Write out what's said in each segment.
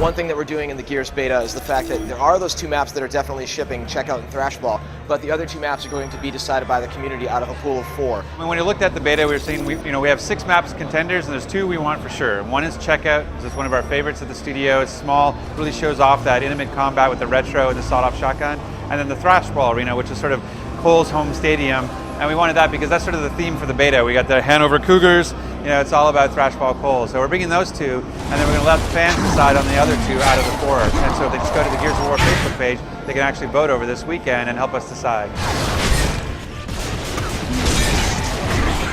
One thing that we're doing in the Gears beta is the fact that there are those 2 maps that are definitely shipping, Checkout and Thrashball, but the other 2 maps are going to be decided by the community out of a pool of 4. When we looked at the beta, we were seeing we have 6 maps contenders, and there's 2 we want for sure. One is Checkout. This is one of our favorites at the studio. It's small, really shows off that intimate combat with the retro and the sawed-off shotgun. And then the Thrashball Arena, which is sort of Cole's home stadium. And we wanted that because that's sort of the theme for the beta. We got the Hanover Cougars, it's all about Thrashball Cole. So we're bringing those 2, and then we're going to let the fans decide on the other 2 out of the 4. And so if they just go to the Gears of War Facebook page, they can actually vote over this weekend and help us decide.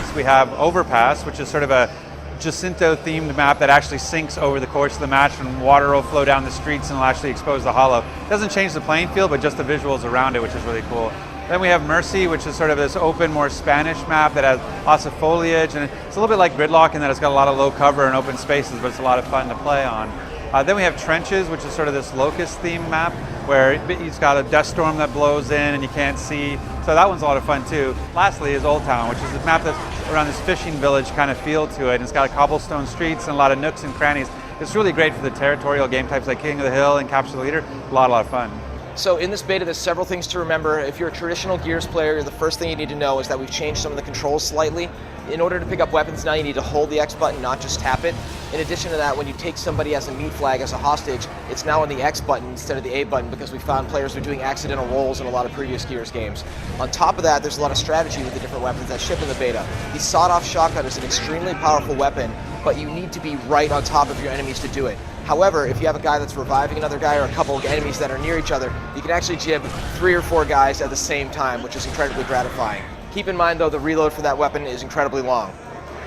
So we have Overpass, which is sort of a Jacinto-themed map that actually sinks over the course of the match, and water will flow down the streets and will actually expose the hollow. It doesn't change the playing field, but just the visuals around it, which is really cool. Then we have Mercy, which is sort of this open, more Spanish map that has lots of foliage, and it's a little bit like Gridlock in that it's got a lot of low cover and open spaces, but it's a lot of fun to play on. Then we have Trenches, which is sort of this Locust-themed map, where it's got a dust storm that blows in and you can't see, so that one's a lot of fun too. Lastly is Old Town, which is this map that's around this fishing village kind of feel to it, and it's got cobblestone streets and a lot of nooks and crannies. It's really great for the territorial game types like King of the Hill and Capture the Leader. A lot of fun. So in this beta, there's several things to remember. If you're a traditional Gears player, the first thing you need to know is that we've changed some of the controls slightly. In order to pick up weapons now, you need to hold the X button, not just tap it. In addition to that, when you take somebody as a meat flag, as a hostage, it's now on the X button instead of the A button, because we found players were doing accidental rolls in a lot of previous Gears games. On top of that, there's a lot of strategy with the different weapons that ship in the beta. The sawed-off shotgun is an extremely powerful weapon, but you need to be right on top of your enemies to do it. However, if you have a guy that's reviving another guy or a couple of enemies that are near each other, you can actually jib 3 or 4 guys at the same time, which is incredibly gratifying. Keep in mind, though, the reload for that weapon is incredibly long.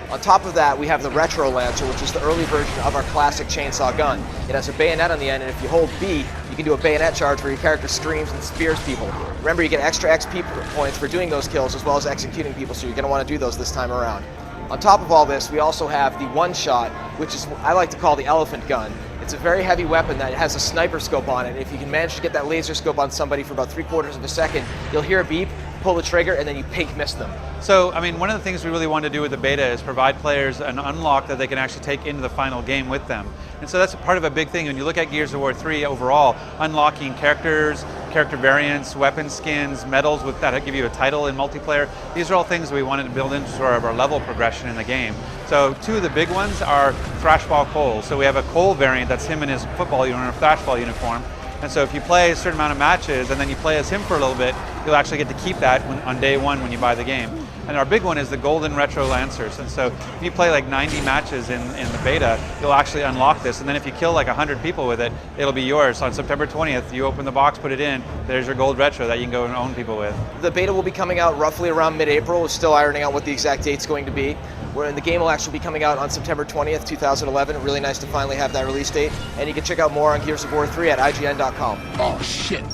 On top of that, we have the Retro Lancer, which is the early version of our classic chainsaw gun. It has a bayonet on the end, and if you hold B, you can do a bayonet charge where your character screams and spears people. Remember, you get extra XP points for doing those kills as well as executing people, so you're going to want to do those this time around. On top of all this, we also have the One-Shot, which is what I like to call the elephant gun. It's a very heavy weapon that has a sniper scope on it. If you can manage to get that laser scope on somebody for about 3/4 of a second, you'll hear a beep, pull the trigger, and then you pink miss them. So, one of the things we really want to do with the beta is provide players an unlock that they can actually take into the final game with them. And so that's part of a big thing. When you look at Gears of War 3 overall, unlocking characters, character variants, weapon skins, medals that give you a title in multiplayer, these are all things we wanted to build into sort of our level progression in the game. So 2 of the big ones are Thrashball Cole. So we have a Cole variant that's him in his football uniform, Thrashball uniform. And so if you play a certain amount of matches and then you play as him for a little bit, you'll actually get to keep that on day 1 when you buy the game. And our big one is the Golden Retro Lancers. And so if you play like 90 matches in the beta, you'll actually unlock this. And then if you kill like 100 people with it, it'll be yours. On September 20th, you open the box, put it in, there's your gold retro that you can go and own people with. The beta will be coming out roughly around mid-April. We're still ironing out what the exact date's going to be. The game will actually be coming out on September 20th, 2011. Really nice to finally have that release date. And you can check out more on Gears of War 3 at IGN.com. Oh, shit.